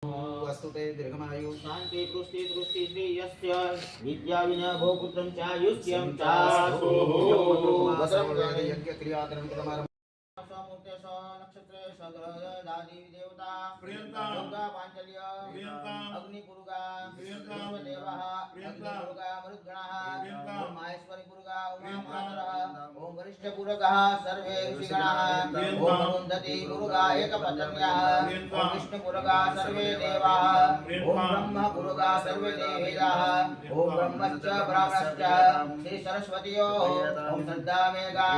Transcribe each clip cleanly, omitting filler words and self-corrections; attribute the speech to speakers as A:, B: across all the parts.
A: वस्तुते दीर्घमायु
B: शांति पुष्टि दृष्टि श्रेयस्य विद्या विनय भोपुत्रं च युष्यं च
A: यज्ञ क्रियाकरण क्रमारंभ
B: समूर्ते स नक्षत्रे सग्रह दादी देवता
C: प्रियंता
B: दुर्गा पांचल्य
C: प्रियंता
B: अग्निपुरुगा
C: प्रियंता
B: देवः
C: प्रियंता
B: अग्निपुरुगा मरुद्गणः
C: प्रियंता
B: ओम माहेश्वरी पुरुगा उमा मातरः ओम वरिष्ठ पुरुगः सर्वे ऋषिगणः ओम अरुन्धति पुरुगा एकपत्न्यः ओम विष्णु पुरुगा सर्वे देवाः ओम ब्रह्म पुरुगा सर्वे देवेदाः ओम ब्रह्मश्च ब्राह्मणश्च श्री सरस्वतीयो ओम श्रद्धा मेघा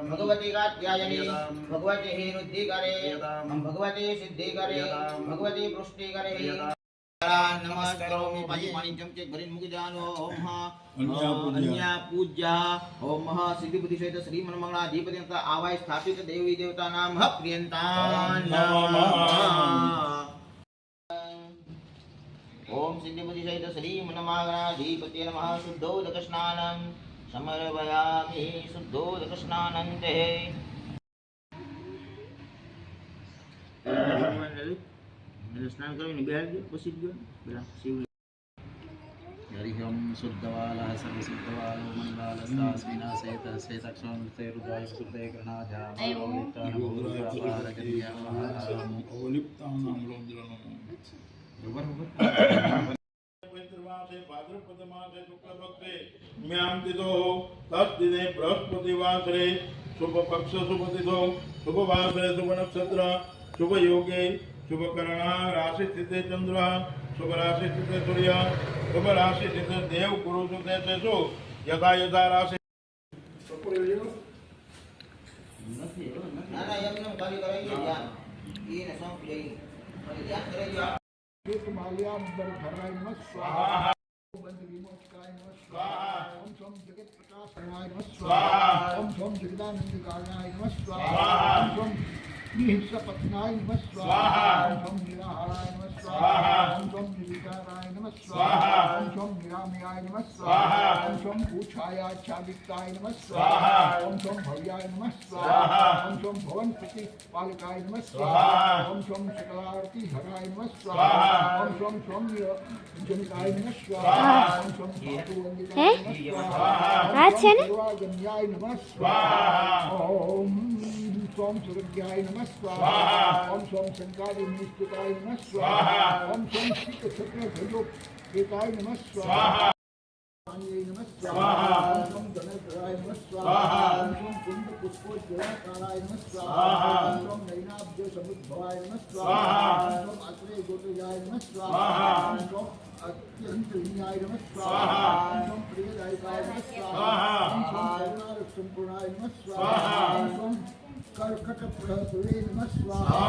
B: भगवती कात्यायनी भगवती रुद्धि करे भगवती सिद्धि करे भगवती पुष्टि करे नमस्कारोमि भाई माणिक्यम के भरिन मुख जानो ओम अन्या पूज्या ओम सिद्धि बुद्धि सहित श्री मनमंगलाधिपति तथा आवाय स्थापित देवी देवता नाम प्रियंतान ओम सिद्धि बुद्धि सहित श्री मनमंगलाधिपति नमः शुद्धोदक स्नानं समर्पयामि शुद्धोदक स्नानं ते स्नान करें बिहार के प्रसिद्ध बिला शिव
A: हरिहम शुद्धवालः सर्वशुद्धवालो मणिवालस्तास्मिना सहित श्वेतक्षोणते रुद्राय शुद्धे गृणाध्यामो
C: बृहस्पतिवासरे शुभ पक्ष शुभ तिथो शुभ वासरे शुभ नक्षत्र शुभ योगे शुभ करणा राशि स्थिते चंद्र शुभ राशि स्थिते सूर्य शुभ राशि स्थिते देव पुरुष तेजो यथा यथा राशि
B: ना यज्ञ कार्य करेंगे ध्यान ये न सौंप जाएगी ध्यान करेंगे
D: एक माल्याम्बर धराय नमः स्वाहा बंद विमोचकाय नमः स्वाहा ओम सोम जगत प्रकाशनाय नमः स्वाहा ओम सोम जगदानंद कारणाय नमः स्वाहा ओम सोम निहिंसपत्नाय नमः स्वाहा ओम सोम निराहाराय नमः स्वाहा ओम सोम निर्विकाराय नमः स्वाहा ओम सोम निरामयाय नमः स्वाहा ओम सोम पूछायाच्छादिताय नमः स्वाहा ओम सोम भव्याय नमः स्वाहा ओम सोम भवन प्रतिपालकाय नमः स्वाहा ओम सोम सकलारती हराय नमः स्वाहा ओम सोम सौम्य जनिकाय नमः स्वाहा ओम सोम धातुवंदिताय नमः स्वाहा ओम सोम सर्वागम्याय नमः स्वाहा ओम सोम सुरज्ञाय नमः स्वाहा ओम सोम शंकारि निष्ठिताय नमः स्वाहा ओम सोम शीत क्षत्र भजो एकाय नमः स्वाहा नमः स्वाहा ओम सोम गणेशाय नमः स्वाहा ओम सोम कुंड पुष्पोज्वलकाराय नमः स्वाहा ओम सोम नैनाब्ज समुद्भवाय नमः स्वाहा ओम सोम अत्रे गोत्रजाय नमः स्वाहा ओम सोम अत्यंत विनयाय नमः स्वाहा ओम सोम प्रियदायकाय नमः स्वाहा ओम सोम करुणार संपूर्णाय नमः स्वाहा ओम सोम कर्कट प्रहसुरे नमः स्वाहा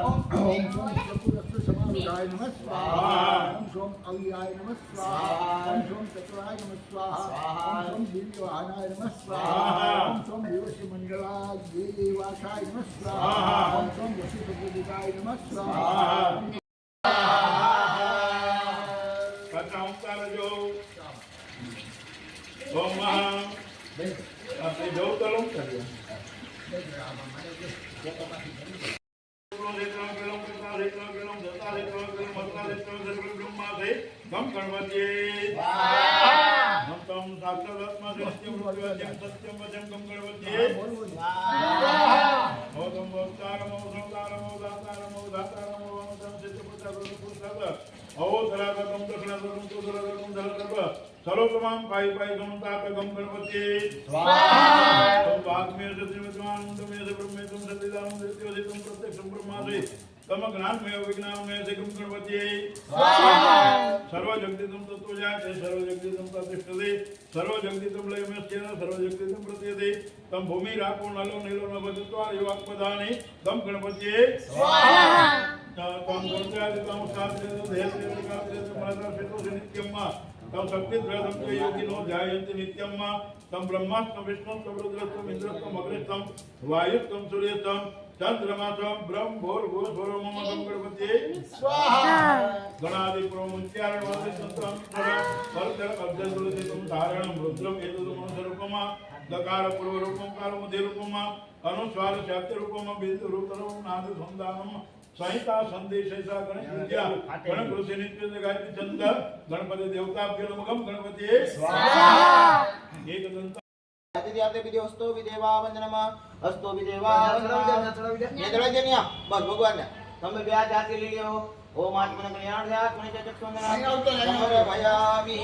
D: ओम सोम चतुरस्र समाविदाय नमः स्वाहा ओम सोम अव्याय नमः स्वाहा ओम सोम चतुराय नमः स्वाहा ओम सोम दिव्यवाहनाय नमः स्वाहा ओम सोम दिवसी मंगलाय देवाशाय नमः स्वाहा ओम सोम वशिष्ठपूजिताय नमः स्वाहा
C: जो ओम अपने जो तलों कर दिया गम गणपति हम तम साक्षात्मा सत्यम सत्यम सत्यम वचन गम गणपति ओम ओंकारम ओम ओंकारम ओम दातारम ओम दातारम ओम तम सिद्धपुत्र पुरुषाद ओ सरागम दक्षिणागम तो सरागम धरकर्व सर्वतमाम पाई पाई गमता गम गणपति स्वाहा तो वाग्मे सत्यविद्वान में से ब्रह्मे तुम सत्यदान देवते तुम प्रत्यक्ष ब्रह्मादि तम ज्ञान में विज्ञान में से गम गणपति स्वाहा सर्व जगदितम तत्वजाते सर्व जगदितम प्रतिष्ठते सर्व जगदितम लय में स्थिर सर्व जगदितम प्रत्यते तम भूमि रापो नलो नीलो न भजत्वा युवाक्पदानि गम गणपति स्वाहा तम गुरुजाति तम शास्त्रे देहते विकासे माता पितु नित्यम तम शक्ति द्रदम के योगिनो ध्यायन्ति नित्यम तम ब्रह्मास्म विष्णुस्म रुद्रस्म इंद्रस्म अग्निस्म वायुस्म सूर्यस्म चंद्रमास्म ब्रह्म भूर्भुवस्वरो मम गम गणपति स्वाहा गणादि प्रोमुच्चारण वादि संतम परतर अब्जलुदितम धारणम रुद्रम एतदम स्वरूपमा दकार पूर्व रूपम काल मध्य रूपमा अनुस्वार शाक्य रूपम बीज रूपम नाद संधानम संहिता संदेशैसा गणेश विद्या गणक ऋषि नित्य गायत्री छंद गणपति देवताभ्यो नमः गणपति स्वाहा एकदंत
B: आदित्याते विदेवस्तो विदेवा वंदनम अस्तो विदेवा वंदनम ये चढ़ा देनिया बस भगवान ने તમે બે હાથ જાતે લઈ લ્યો ઓમ આત્મન કલ્યાણ જાત મને ચક્ષુંદના સમરે ભયામિ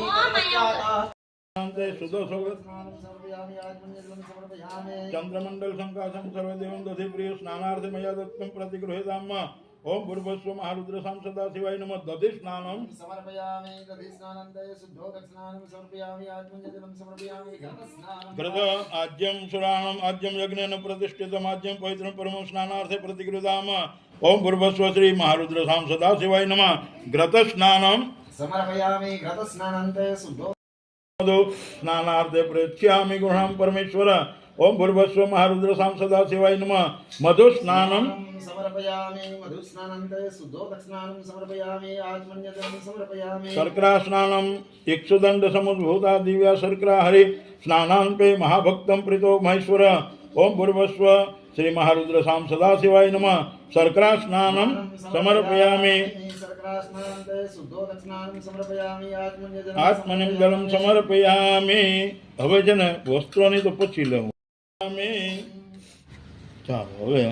C: शांते सुदोषो चंद्रमंडल संकाशम सर्वदेवं दधि प्रिय स्नानार्थे मया दत्तं प्रतिगृहीताम् ओम भूर्भुवस्व महारुद्र सांसदा शिवाय नमः दधि स्नानं
B: समर्पयामि दधि स्नानन्ते शुद्धो दक्षिणानं समर्पयामि आत्मन्यजलं समर्पयामि घटस्नानं
C: कृत आज्यं सुराणं आज्यं यज्ञेन प्रतिष्ठितम् आज्यं पवित्रं परमं स्नानार्थे प्रतिगृहीताम् ओम भूर्भुवस्व श्री महारुद्र सांसदा शिवाय नमः घृतस्नानं
B: समर्पयामि घटस्नानन्ते शुद्धो
C: स्नानार्थे प्रेक्ष्यामि गुणां परमेश्वर ओम भूर्भुवस्व महारुद्र सांसदा शिवाय नमः मधुस्नानं
B: समर्पयामि मधुस्नानन्ते शुद्धो दक्षिणानं समर्पयामि आत्मन्यजलं समर्पयामि
C: शर्करा स्नानम इक्षुदंड समुद्भूता दिव्या शर्करा हरि स्नानांपे महाभक्तं प्रीतो महेश्वर ओम भूर्भुवस्व श्री महारुद्र सांसदा शिवाय नमः शर्करा स्नानम समर्पयामि
B: शर्करा स्नानन्ते शुद्धो दक्षिणानं समर्पयामि
C: आत्मनिं जलं समर्पयामि હવે છે ને વસ્ત્રોની તો પછી લેવું ચાલો હવે